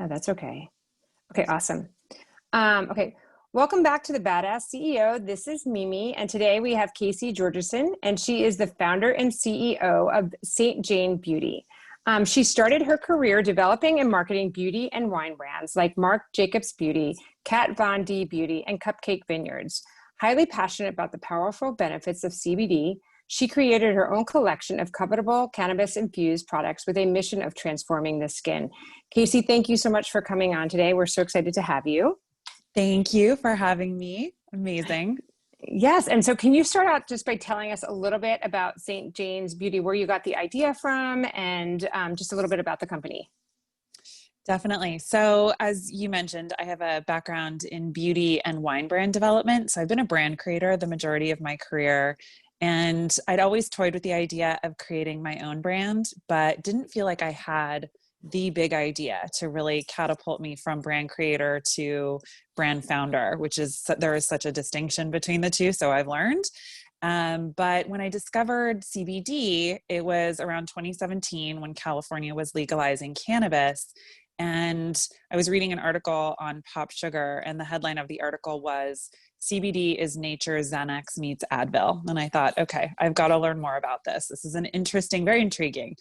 Oh, that's okay. Okay, awesome. Okay, welcome back to the Badass CEO. This is Mimi, and today we have Casey Georgeson, and she is the founder and CEO of St. Jane Beauty. She started her career developing and marketing beauty and wine brands like Marc Jacobs Beauty, Kat Von D Beauty, and Cupcake Vineyards. Highly passionate about the powerful benefits of CBD, she created her own collection of covetable cannabis-infused products with a mission of transforming the skin. Casey, thank you so much for coming on today. We're so excited to have you. Thank you for having me. Amazing. Yes. And so can you start out just by telling us a little bit about St. Jane's Beauty, where you got the idea from, and just a little bit about the company? Definitely. So as you mentioned, I have a background in beauty and wine brand development. So I've been a brand creator the majority of my career. And I'd always toyed with the idea of creating my own brand, but didn't feel like I had the big idea to really catapult me from brand creator to brand founder, which is, there is such a distinction between the two. So I've learned. But when I discovered CBD, it was around 2017 when California was legalizing cannabis. And I was reading an article on Pop Sugar, and the headline of the article was CBD is nature's Xanax meets Advil. And I thought, okay, I've got to learn more about this. This is an interesting, very intriguing.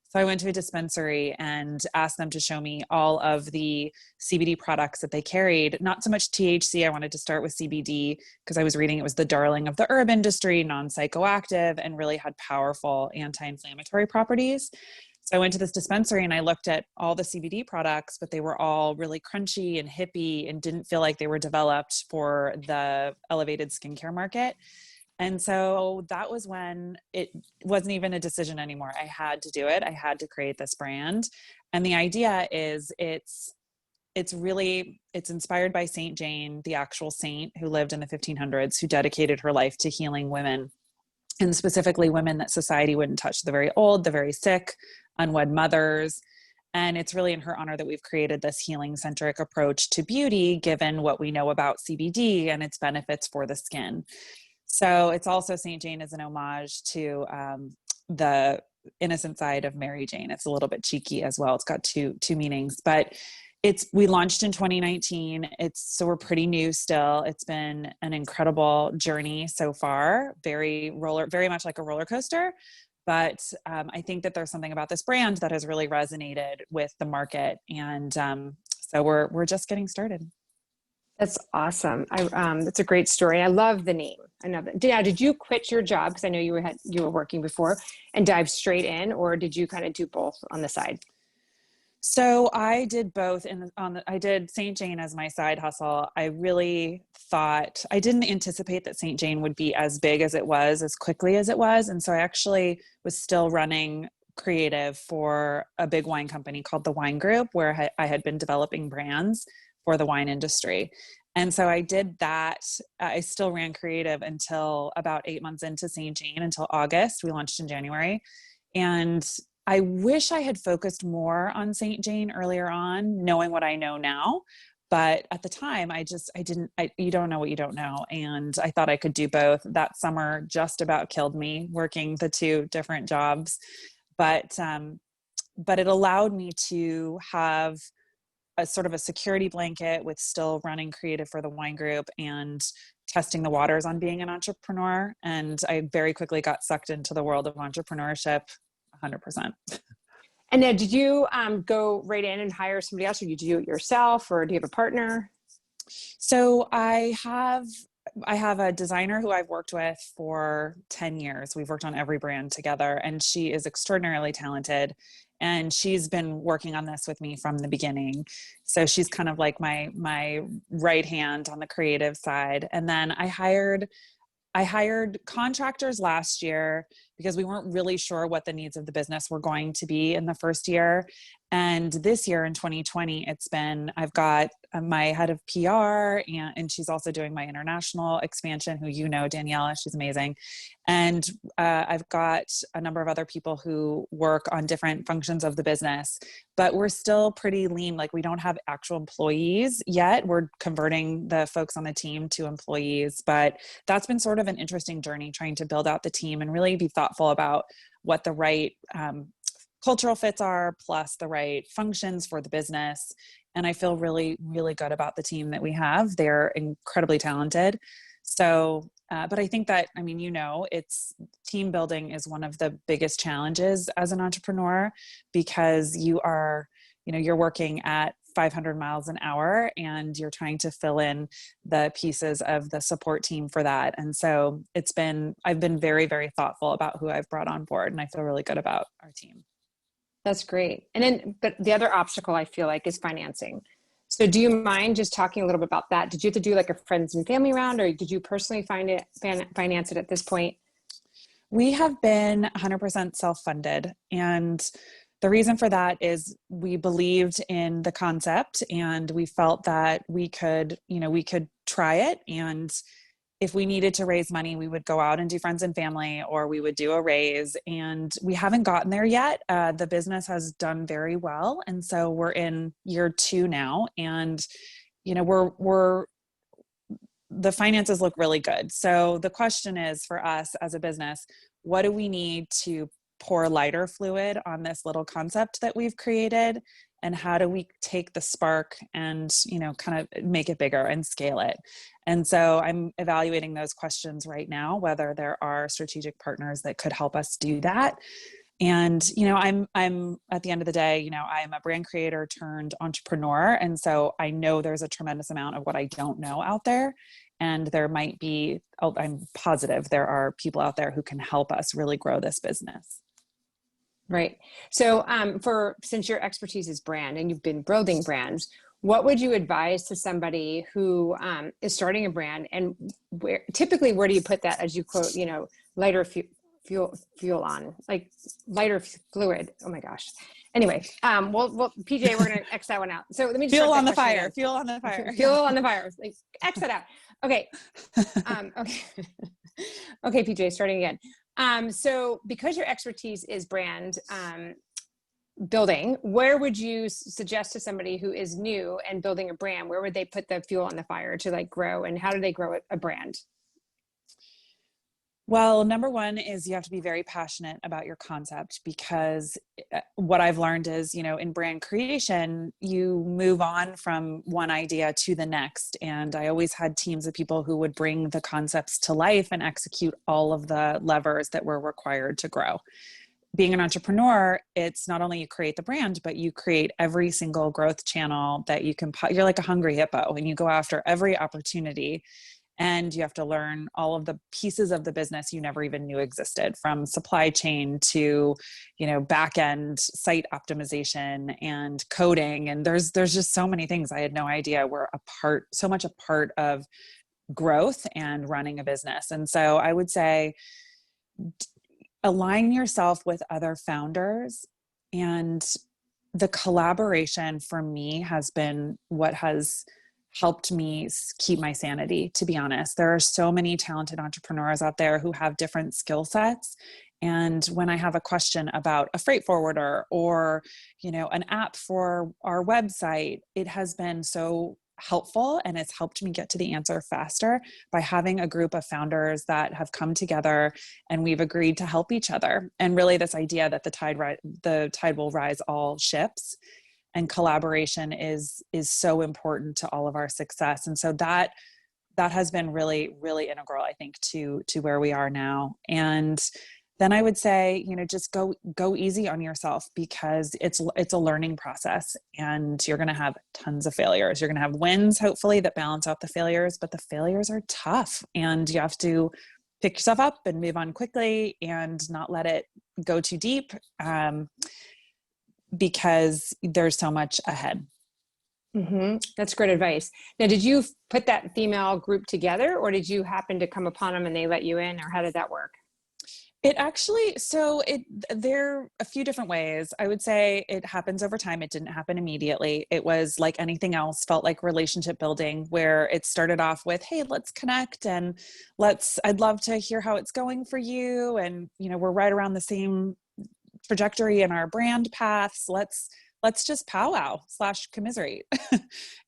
So I went to a dispensary and asked them to show me all of the CBD products that they carried. Not so much THC. I wanted to start with CBD because I was reading it was the darling of the herb industry, non-psychoactive, and really had powerful anti-inflammatory properties. So I went to this dispensary and I looked at all the CBD products, but they were all really crunchy and hippie and didn't feel like they were developed for the elevated skincare market. And so that was when it wasn't even a decision anymore. I had to do it. I had to create this brand. And the idea is it's inspired by St. Jane, the actual saint who lived in the 1500s, who dedicated her life to healing women, and specifically women that society wouldn't touch, the very old, the very sick, unwed mothers. And it's really in her honor that we've created this healing-centric approach to beauty, given what we know about CBD and its benefits for the skin. So it's also, St. Jane is an homage to the innocent side of Mary Jane. It's a little bit cheeky as well. It's got two meanings, but we launched in 2019. So we're pretty new still. It's been an incredible journey so far. Very much like a roller coaster. But I think that there's something about this brand that has really resonated with the market. And so we're just getting started. That's awesome. That's a great story. I love the name. I know that. Yeah, did you quit your job, because I know you were working before, and dive straight in, or did you kind of do both on the side? So I did both. I did St. Jane as my side hustle. I really thought, I didn't anticipate that St. Jane would be as big as it was, as quickly as it was. And so I actually was still running creative for a big wine company called the Wine Group, where I had been developing brands for the wine industry. And so I did that. I still ran creative until about 8 months into St. Jane, until August. We launched in January. And I wish I had focused more on St. Jane earlier on, knowing what I know now. But at the time, you don't know what you don't know. And I thought I could do both. That summer just about killed me, working the two different jobs. But it allowed me to have a sort of a security blanket with still running creative for the Wine Group and testing the waters on being an entrepreneur. And I very quickly got sucked into the world of entrepreneurship 100%. And now, did you go right in and hire somebody else, or did you do it yourself, or do you have a partner? So I have a designer who I've worked with for 10 years. We've worked on every brand together, and she is extraordinarily talented. And she's been working on this with me from the beginning. So she's kind of like my right hand on the creative side. And then I hired contractors last year because we weren't really sure what the needs of the business were going to be in the first year. And this year in 2020, I've got my head of PR, and she's also doing my international expansion, who Daniela, she's amazing. And I've got a number of other people who work on different functions of the business, but we're still pretty lean. Like, we don't have actual employees yet. We're converting the folks on the team to employees, but that's been sort of an interesting journey, trying to build out the team and really be thoughtful about what the right cultural fits are, plus the right functions for the business. And I feel really, really good about the team that we have. They're incredibly talented. So, but I think that, I mean, it's team building is one of the biggest challenges as an entrepreneur, because you're working at 500 miles an hour and you're trying to fill in the pieces of the support team for that. And so I've been very, very thoughtful about who I've brought on board, and I feel really good about our team. That's great. But the other obstacle I feel like is financing. So do you mind just talking a little bit about that? Did you have to do like a friends and family round, or did you personally finance it at this point? We have been 100% self-funded. And the reason for that is we believed in the concept and we felt that we could try it. And if we needed to raise money, we would go out and do friends and family, or we would do a raise. And we haven't gotten there yet. The business has done very well. And so we're in year 2 now. And, the finances look really good. So the question is, for us as a business, what do we need to pour lighter fluid on this little concept that we've created? And how do we take the spark and, kind of make it bigger and scale it? And so I'm evaluating those questions right now, whether there are strategic partners that could help us do that. And, I'm at the end of the day, I'm a brand creator turned entrepreneur. And so I know there's a tremendous amount of what I don't know out there. And there might be, I'm positive there are people out there who can help us really grow this business. Right. So since your expertise is brand and you've been building brands, what would you advise to somebody who is starting a brand, and where do you put that, as you quote, lighter fuel on, like lighter fluid? Oh my gosh. Anyway, well, PJ, we're going to X that one out. So let me just fuel on the fire, fuel on the fire, fuel on the fire, like X that out. Okay. Okay. Okay, PJ, starting again. So because your expertise is brand building, where would you suggest to somebody who is new and building a brand, where would they put the fuel on the fire to like grow, and how do they grow a brand? Well, number one is you have to be very passionate about your concept, because what I've learned is, in brand creation, you move on from one idea to the next. And I always had teams of people who would bring the concepts to life and execute all of the levers that were required to grow. Being an entrepreneur, it's not only you create the brand, but you create every single growth channel that you can. You're like a hungry hippo and you go after every opportunity. And you have to learn all of the pieces of the business you never even knew existed, from supply chain to, back end site optimization and coding. And there's just so many things I had no idea were so much a part of growth and running a business. And so I would say, align yourself with other founders, and the collaboration for me has been what has helped me keep my sanity, to be honest. There are so many talented entrepreneurs out there who have different skill sets. And when I have a question about a freight forwarder or, an app for our website, it has been so helpful, and it's helped me get to the answer faster by having a group of founders that have come together and we've agreed to help each other. And really this idea that the tide will rise all ships, and collaboration is so important to all of our success. And so that has been really, really integral, I think, to where we are now. And then I would say, just go easy on yourself, because it's a learning process, and you're going to have tons of failures. You're going to have wins, hopefully, that balance out the failures, but the failures are tough, and you have to pick yourself up and move on quickly and not let it go too deep. Because there's so much ahead. Mm-hmm. That's great advice. Now, did you put that female group together, or did you happen to come upon them and they let you in, or how did that work? There are a few different ways. I would say it happens over time. It didn't happen immediately. It was like anything else, felt like relationship building, where it started off with, hey, let's connect, and I'd love to hear how it's going for you. And, we're right around the same trajectory in our brand paths. Let's just powwow / commiserate.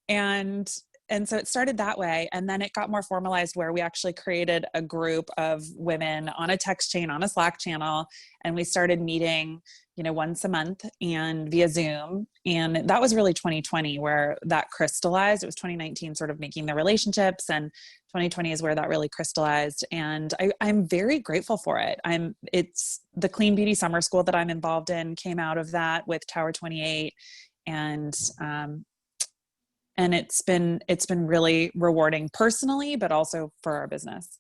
And and so it started that way. And then it got more formalized where we actually created a group of women on a text chain, on a Slack channel. And we started meeting, once a month and via Zoom. And that was really 2020 where that crystallized. It was 2019 sort of making the relationships, and 2020 is where that really crystallized. And I'm very grateful for it. It's the Clean Beauty Summer School that I'm involved in came out of that with Tower 28. And it's been really rewarding personally, but also for our business.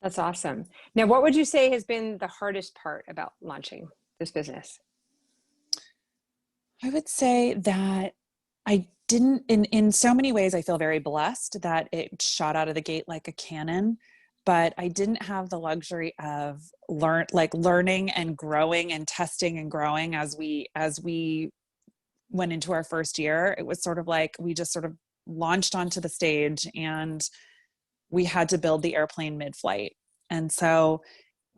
That's awesome. Now, what would you say has been the hardest part about launching this business? I would say that I didn't, in so many ways, I feel very blessed that it shot out of the gate like a cannon, but I didn't have the luxury of learning and growing and testing and growing as we went into our first year. It was sort of like we just sort of launched onto the stage and we had to build the airplane mid-flight. And so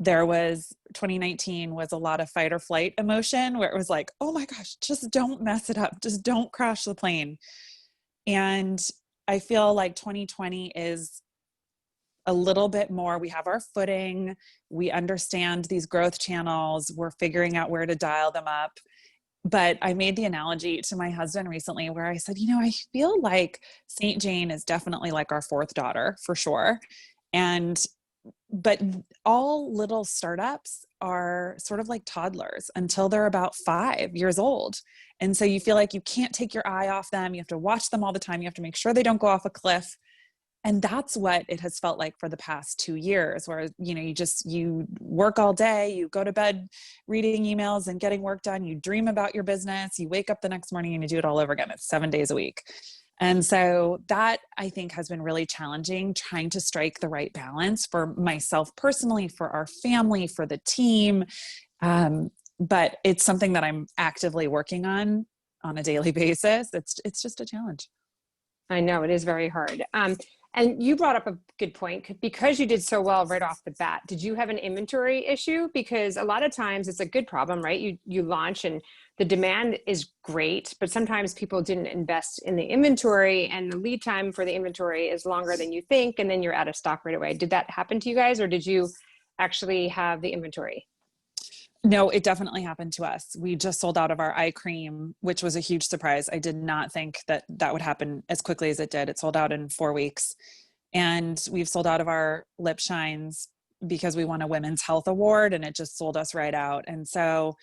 2019 was a lot of fight or flight emotion where it was like, oh my gosh, just don't mess it up. Just don't crash the plane. And I feel like 2020 is a little bit more, we have our footing, we understand these growth channels, we're figuring out where to dial them up. But I made the analogy to my husband recently where I said, I feel like St. Jane is definitely like our fourth daughter for sure. But all little startups are sort of like toddlers until they're about 5 years old. And so you feel like you can't take your eye off them. You have to watch them all the time. You have to make sure they don't go off a cliff. And that's what it has felt like for the past 2 years, where, you work all day, you go to bed reading emails and getting work done, you dream about your business, you wake up the next morning and you do it all over again. It's 7 days a week. And so that, I think, has been really challenging, trying to strike the right balance for myself personally, for our family, for the team. But it's something that I'm actively working on a daily basis. It's just a challenge. I know it is very hard. And you brought up a good point because you did so well right off the bat. Did you have an inventory issue? Because a lot of times it's a good problem, right? You launch and the demand is great, but sometimes people didn't invest in the inventory and the lead time for the inventory is longer than you think. And then you're out of stock right away. Did that happen to you guys, or did you actually have the inventory? No, it definitely happened to us. We just sold out of our eye cream, which was a huge surprise. I did not think that would happen as quickly as it did. It sold out in 4 weeks. And we've sold out of our lip shines because we won a women's health award, and it just sold us right out. And so,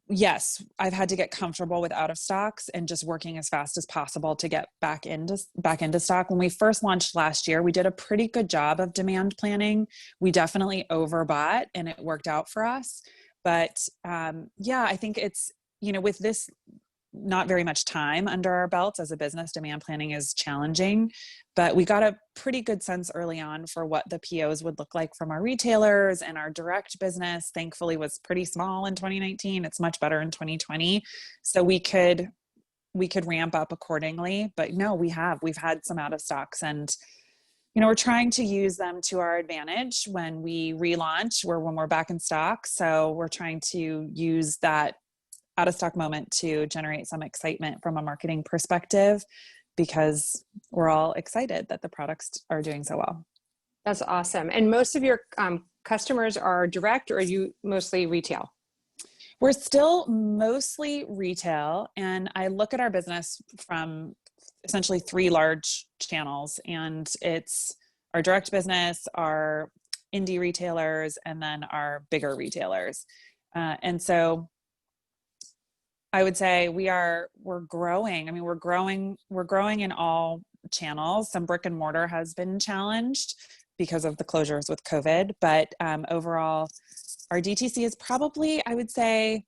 yes, I've had to get comfortable with out of stocks and just working as fast as possible to get back into stock. When we first launched last year, we did a pretty good job of demand planning. We definitely overbought and it worked out for us. But I think it's, with this not very much time under our belts as a business, demand planning is challenging, but we got a pretty good sense early on for what the POs would look like from our retailers, and our direct business, thankfully, was pretty small in 2019. It's much better in 2020. So we could ramp up accordingly, but no, we've had some out of stocks, and we're trying to use them to our advantage when we relaunch, when we're back in stock. So we're trying to use that out of stock moment to generate some excitement from a marketing perspective, because we're all excited that the products are doing so well. That's awesome. And most of your customers are direct, or are you mostly retail? We're still mostly retail. And I look at our business from essentially 3 large channels, and it's our direct business, our indie retailers, and then our bigger retailers. And so I would say we're growing. I mean, we're growing in all channels. Some brick and mortar has been challenged because of the closures with COVID, but overall, our DTC is probably, I would say,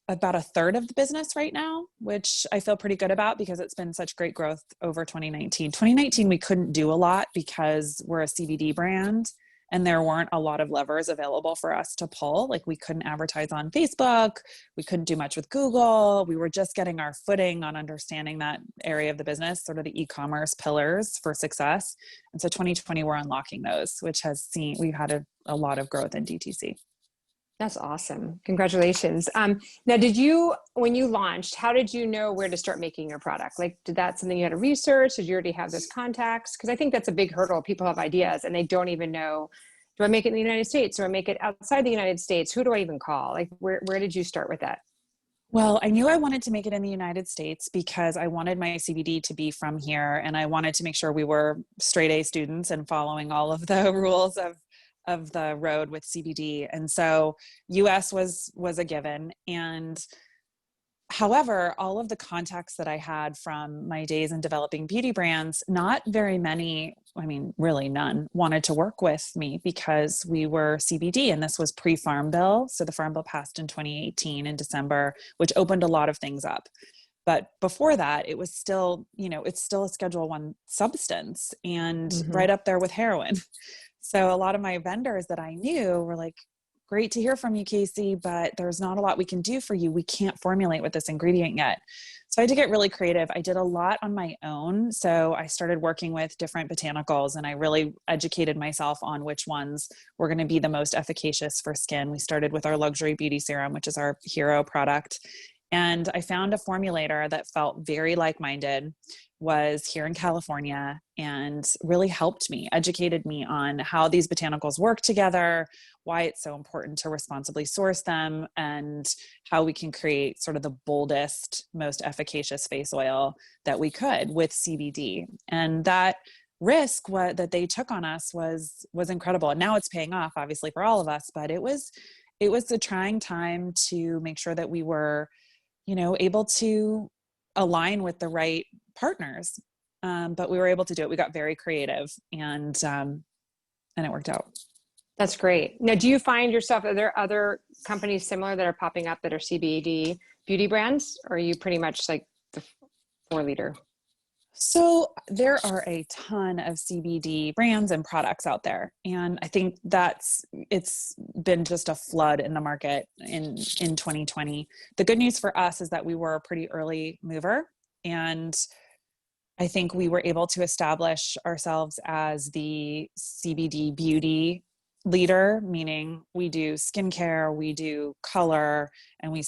about a third of the business right now, which I feel pretty good about because it's been such great growth over 2019. 2019, we couldn't do a lot because we're a CBD brand and there weren't a lot of levers available for us to pull. Like, we couldn't advertise on Facebook. We couldn't do much with Google. We were just getting our footing on understanding that area of the business, sort of the e-commerce pillars for success. And so 2020, we're unlocking those, which we've had a lot of growth in DTC. That's awesome. Congratulations. Now, when you launched, how did you know where to start making your product? Like, did that something you had to research? Did you already have those contacts? Because I think that's a big hurdle. People have ideas and they don't even know, do I make it in the United States? Do I make it outside the United States? Who do I even call? Like, where did you start with that? Well, I knew I wanted to make it in the United States because I wanted my CBD to be from here, and I wanted to make sure we were straight A students and following all of the rules of the road with CBD. And so US was a given. And however, all of the contacts that I had from my days in developing beauty brands, not very many, I mean, really none, wanted to work with me because we were CBD, and this was pre-Farm Bill. So the Farm Bill passed in 2018 in December, which opened a lot of things up. But before that, it was still, it's still a Schedule One substance and Hmm. right up there with heroin. So a lot of my vendors that I knew were like, great to hear from you, Casey, but there's not a lot we can do for you. We can't formulate with this ingredient yet. So I had to get really creative. I did a lot on my own. So I started working with different botanicals, and I really educated myself on which ones were going to be the most efficacious for skin. We started with our luxury beauty serum, which is our hero product. And I found a formulator that felt very like-minded, was here in California, and really helped me, educated me on how these botanicals work together, why it's so important to responsibly source them, and how we can create sort of the boldest, most efficacious face oil that we could with CBD. And that risk that they took on us was incredible. And now it's paying off, obviously, for all of us, but it was a trying time to make sure that we were able to align with the right partners. But we were able to do it. We got very creative, and it worked out. That's great. Now, do you find yourself, are there other companies similar that are popping up that are CBD beauty brands? Or are you pretty much like the four leader? So there are a ton of CBD brands and products out there. And I think it's been just a flood in the market in 2020. The good news for us is that we were a pretty early mover. And I think we were able to establish ourselves as the CBD beauty leader, meaning we do skincare, we do color, and we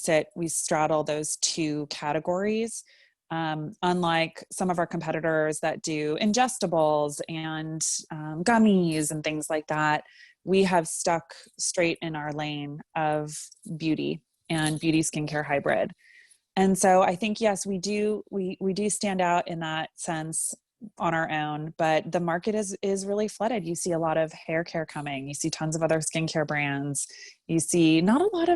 straddle those two categories. Unlike some of our competitors that do ingestibles and gummies and things like that, we have stuck straight in our lane of beauty and beauty skincare hybrid. And so I think, yes, we do stand out in that sense on our own, but the market is really flooded. You see a lot of hair care coming. You see tons of other skincare brands. You see not a lot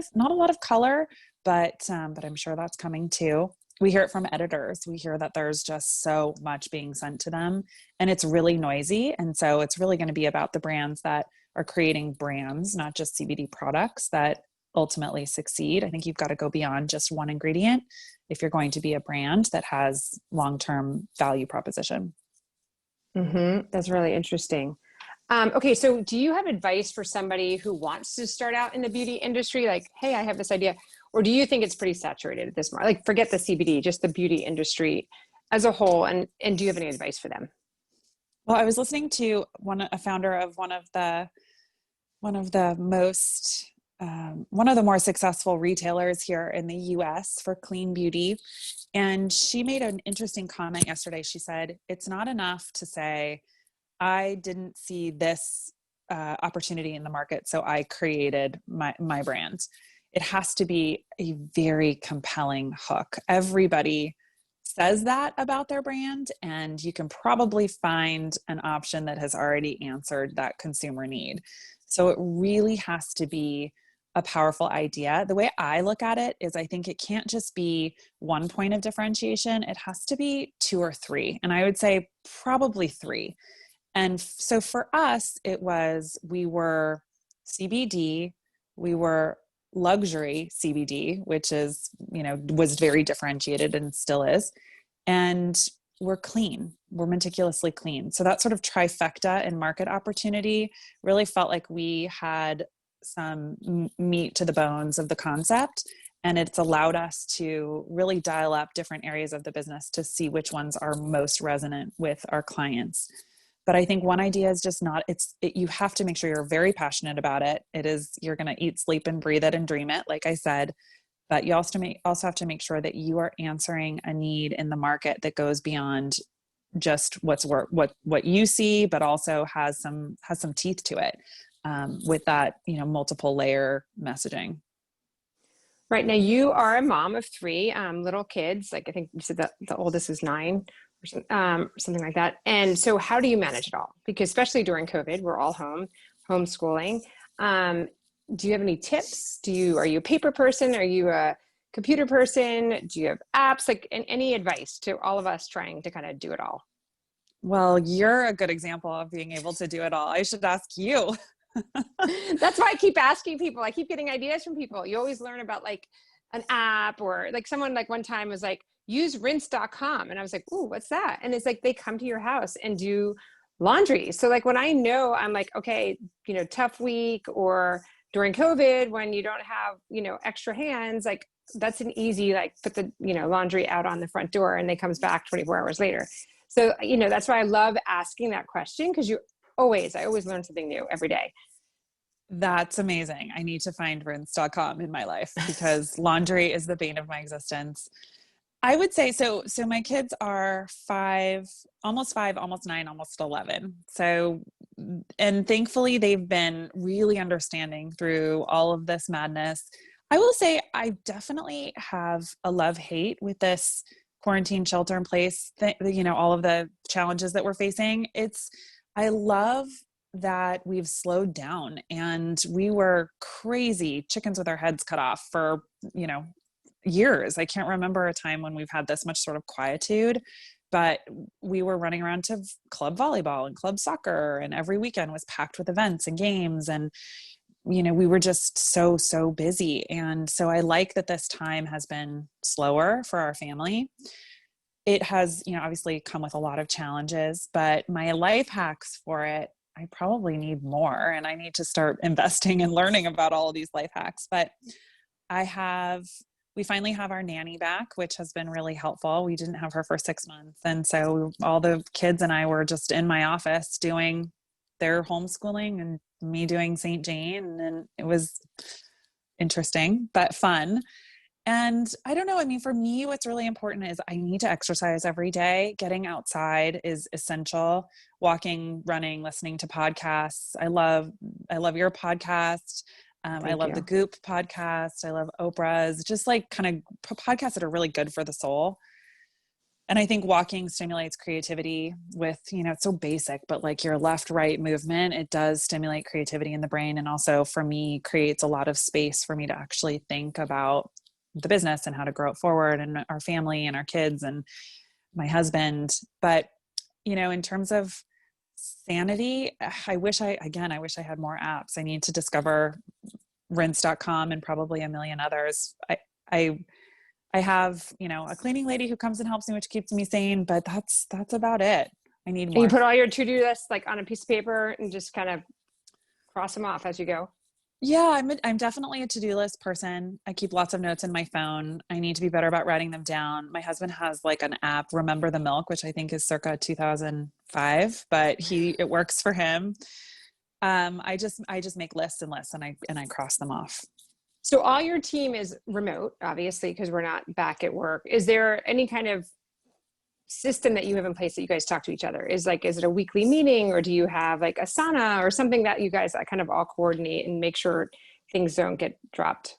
of color, but I'm sure that's coming too. We hear it from editors. We hear that there's just so much being sent to them, and it's really noisy. And so it's really going to be about the brands that are creating brands, not just CBD products, that ultimately succeed. I think you've got to go beyond just one ingredient if you're going to be a brand that has long-term value proposition. That's really interesting. Okay, so do you have advice for somebody who wants to start out in the beauty industry? Like, hey, I have this idea. Or do you think it's pretty saturated at this point? Like, forget the CBD, just the beauty industry as a whole. And do you have any advice for them? Well, I was listening to a founder of one of the most one of the more successful retailers here in the US for clean beauty. And she made an interesting comment yesterday. She said, it's not enough to say, I didn't see this opportunity in the market, so I created my brand. It has to be a very compelling hook. Everybody says that about their brand, and you can probably find an option that has already answered that consumer need. So it really has to be a powerful idea. The way I look at it is I think it can't just be one point of differentiation. It has to be two or three. And I would say probably three. And so for us, we were CBD, we were luxury CBD, which was very differentiated and still is. And we're clean, we're meticulously clean. So that sort of trifecta in market opportunity really felt like we had some meat to the bones of the concept. And it's allowed us to really dial up different areas of the business to see which ones are most resonant with our clients. But I think one idea is just not, you have to make sure you're very passionate about it. You're going to eat, sleep, and breathe it and dream it, like I said. But you also have to make sure that you are answering a need in the market that goes beyond just what you see, but also has some teeth to it, with that, multiple layer messaging. Right now, you are a mom of three little kids. Like I think you said that the oldest is 9 or something like that. And so, how do you manage it all? Because especially during COVID, we're all home, homeschooling. Um, do you have any tips? Are you a paper person? Are you a computer person? Do you have apps? Like, any advice to all of us trying to kind of do it all? Well, you're a good example of being able to do it all. I should ask you. That's why I keep asking people. I keep getting ideas from people. You always learn about like an app, or like someone like one time was like, use rinse.com. And I was like, ooh, what's that? And it's like, they come to your house and do laundry. So like when I know, I'm like, okay, tough week, or during COVID when you don't have, extra hands, like that's an easy, like put the, laundry out on the front door and they comes back 24 hours later. So, that's why I love asking that question, because I always learn something new every day. That's amazing. I need to find rinse.com in my life because laundry is the bane of my existence. I would say so. So my kids are 5, almost 9, almost 11. So, and thankfully they've been really understanding through all of this madness. I will say I definitely have a love-hate with this quarantine shelter in place, all of the challenges that we're facing. I love that we've slowed down, and we were crazy chickens with our heads cut off for, years. I can't remember a time when we've had this much sort of quietude, but we were running around to club volleyball and club soccer, and every weekend was packed with events and games. And, we were just so busy. And so I like that this time has been slower for our family. It has, obviously come with a lot of challenges, but my life hacks for it, I probably need more, and I need to start investing and learning about all of these life hacks. But we finally have our nanny back, which has been really helpful. We didn't have her for 6 months. And so all the kids and I were just in my office doing their homeschooling and me doing St. Jane. And it was interesting, but fun. And I don't know, I mean, for me, what's really important is I need to exercise every day. Getting outside is essential. Walking, running, listening to podcasts. I love your podcast. I love the Goop podcast. I love Oprah's, just like kind of podcasts that are really good for the soul. And I think walking stimulates creativity with, it's so basic, but like your left, right movement, it does stimulate creativity in the brain. And also for me, creates a lot of space for me to actually think about the business and how to grow it forward, and our family and our kids and my husband. But, in terms of sanity, I wish I had more apps. I need to discover rinse.com and probably a million others. I have, a cleaning lady who comes and helps me, which keeps me sane, but that's about it. I need more. And you put all your to-do lists like on a piece of paper and just kind of cross them off as you go. Yeah, I'm definitely a to-do list person. I keep lots of notes in my phone. I need to be better about writing them down. My husband has like an app, Remember the Milk, which I think is circa 2005, but it works for him. I just make lists and lists, and I cross them off. So all your team is remote, obviously, because we're not back at work. Is there any kind of system that you have in place that you guys talk to each other? Is it a weekly meeting, or do you have like Asana or something that you guys kind of all coordinate and make sure things don't get dropped?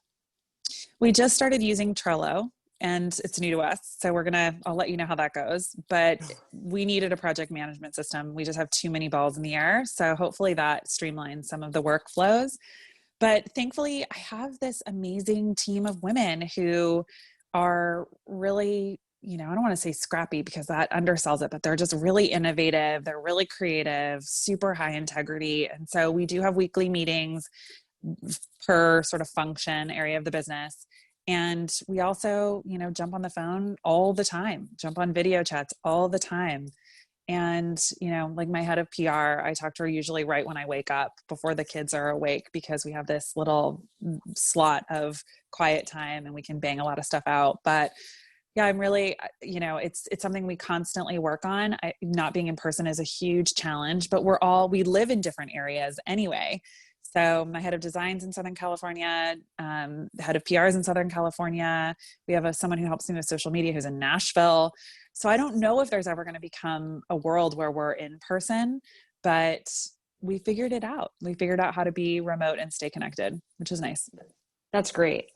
We just started using Trello, and it's new to us. So I'll let you know how that goes, but we needed a project management system. We just have too many balls in the air. So hopefully that streamlines some of the workflows. But thankfully I have this amazing team of women who are really, I don't want to say scrappy because that undersells it, but they're just really innovative. They're really creative, super high integrity. And so we do have weekly meetings per sort of function area of the business. And we also, jump on the phone all the time, jump on video chats all the time. And, like my head of PR, I talk to her usually right when I wake up before the kids are awake, because we have this little slot of quiet time and we can bang a lot of stuff out. But Yeah, I'm really, it's something we constantly work on. Not being in person is a huge challenge, but we live in different areas anyway. So my head of designs in Southern California, the head of PRs in Southern California. We have someone who helps me with social media who's in Nashville. So I don't know if there's ever going to become a world where we're in person, but we figured it out. We figured out how to be remote and stay connected, which is nice. That's great.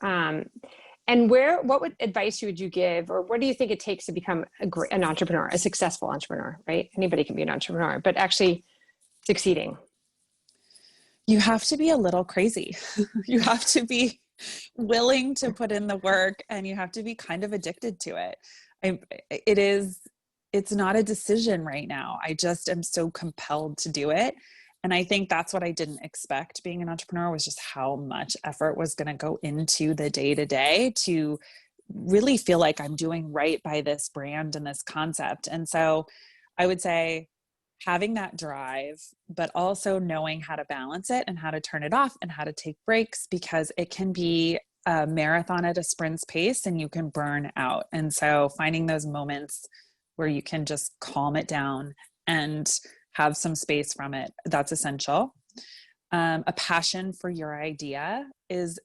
And what advice would you give, or what do you think it takes to become an entrepreneur, a successful entrepreneur, right? Anybody can be an entrepreneur, but actually succeeding. You have to be a little crazy. You have to be willing to put in the work, and you have to be kind of addicted to it. It's not a decision right now. I just am so compelled to do it. And I think that's what I didn't expect being an entrepreneur, was just how much effort was going to go into the day to day to really feel like I'm doing right by this brand and this concept. And so I would say having that drive, but also knowing how to balance it and how to turn it off and how to take breaks, because it can be a marathon at a sprint's pace and you can burn out. And so finding those moments where you can just calm it down and have some space from it, that's essential. A passion for your idea is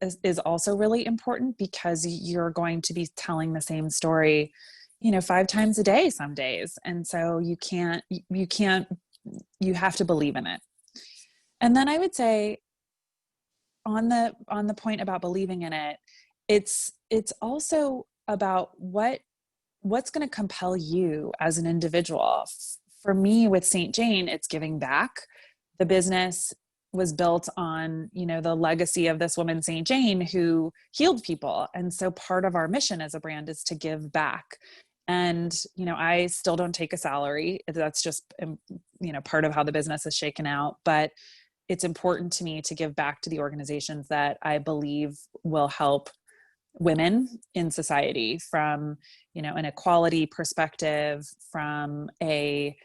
also really important, because you're going to be telling the same story 5 times a day some days. And so you have to believe in it. And then I would say on the point about believing in it, it's also about what's going to compel you as an individual. For me with St. Jane, it's giving back. The business was built on, the legacy of this woman, St. Jane, who healed people. And so part of our mission as a brand is to give back. And, I still don't take a salary. That's just, part of how the business is shaken out. But it's important to me to give back to the organizations that I believe will help women in society, from, an equality perspective, from a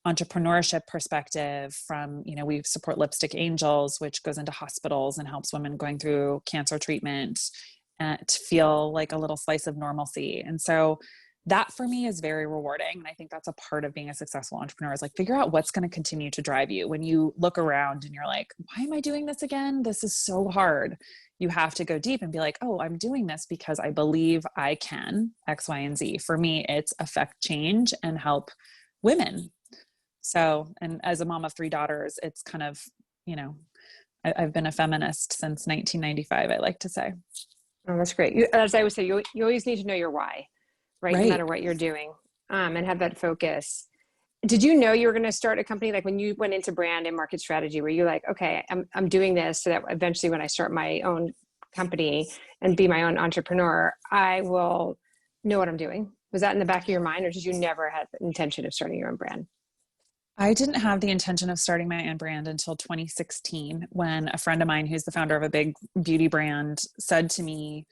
entrepreneurship perspective, from, we support Lipstick Angels, which goes into hospitals and helps women going through cancer treatment to feel like a little slice of normalcy. And so that for me is very rewarding. And I think that's a part of being a successful entrepreneur, is like, figure out what's going to continue to drive you. When you look around and you're like, why am I doing this again? This is so hard. You have to go deep and be like, oh, I'm doing this because I believe I can X, Y, and Z. For me, it's affect change and help women. So, and as a mom of 3 daughters, it's kind of, I've been a feminist since 1995, I like to say. Oh, that's great. As I would say, you always need to know your why, right? No matter what you're doing, and have that focus. Did you know you were going to start a company? Like when you went into brand and market strategy, were you like, okay, I'm doing this so that eventually when I start my own company and be my own entrepreneur, I will know what I'm doing? Was that in the back of your mind, or did you never have the intention of starting your own brand? I didn't have the intention of starting my own brand until 2016, when a friend of mine who's the founder of a big beauty brand said to me,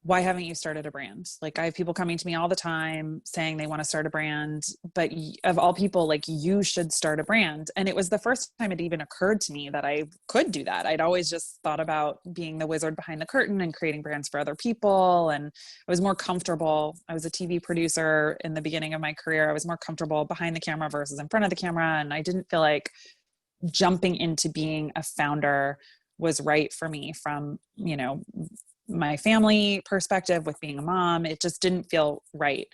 why haven't you started a brand? Like, I have people coming to me all the time saying they want to start a brand, but of all people, like, you should start a brand. And it was the first time it even occurred to me that I could do that. I'd always just thought about being the wizard behind the curtain and creating brands for other people. And I was more comfortable. I was a TV producer in the beginning of my career. I was more comfortable behind the camera versus in front of the camera. And I didn't feel like jumping into being a founder was right for me from, my family perspective with being a mom. It just didn't feel right.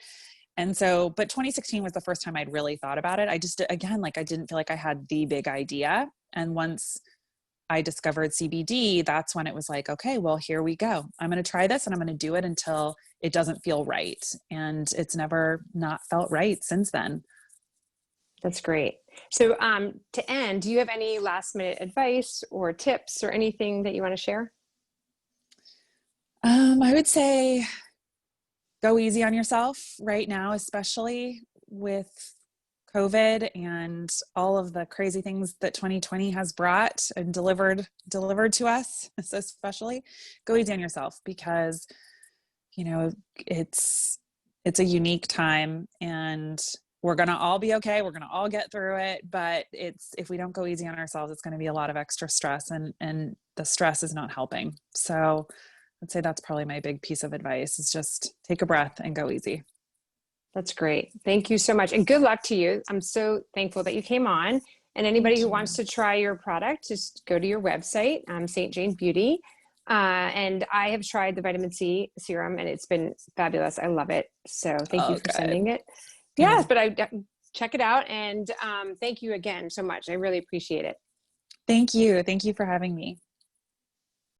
And so, but 2016 was the first time I'd really thought about it. I just, again, like, I didn't feel like I had the big idea. And once I discovered CBD, that's when it was like, okay, well, here we go. I'm going to try this and I'm going to do it until it doesn't feel right. And it's never not felt right since then. That's great. So to end, do you have any last minute advice or tips or anything that you want to share? I would say go easy on yourself right now, especially with COVID and all of the crazy things that 2020 has brought and delivered to us. So especially go easy on yourself, because, it's a unique time, and we're going to all be okay. We're going to all get through it. But if we don't go easy on ourselves, it's going to be a lot of extra stress, and the stress is not helping. So I'd say that's probably my big piece of advice, is just take a breath and go easy. That's great. Thank you so much. And good luck to you. I'm so thankful that you came on. And anybody Thank who you. wants to try your product, just go to your website, St. Jane Beauty. And I have tried the vitamin C serum and it's been fabulous. I love it. So thank you Oh, for good. sending it. Yeah. Yes, but check it out. And thank you again so much. I really appreciate it. Thank you. Thank you for having me.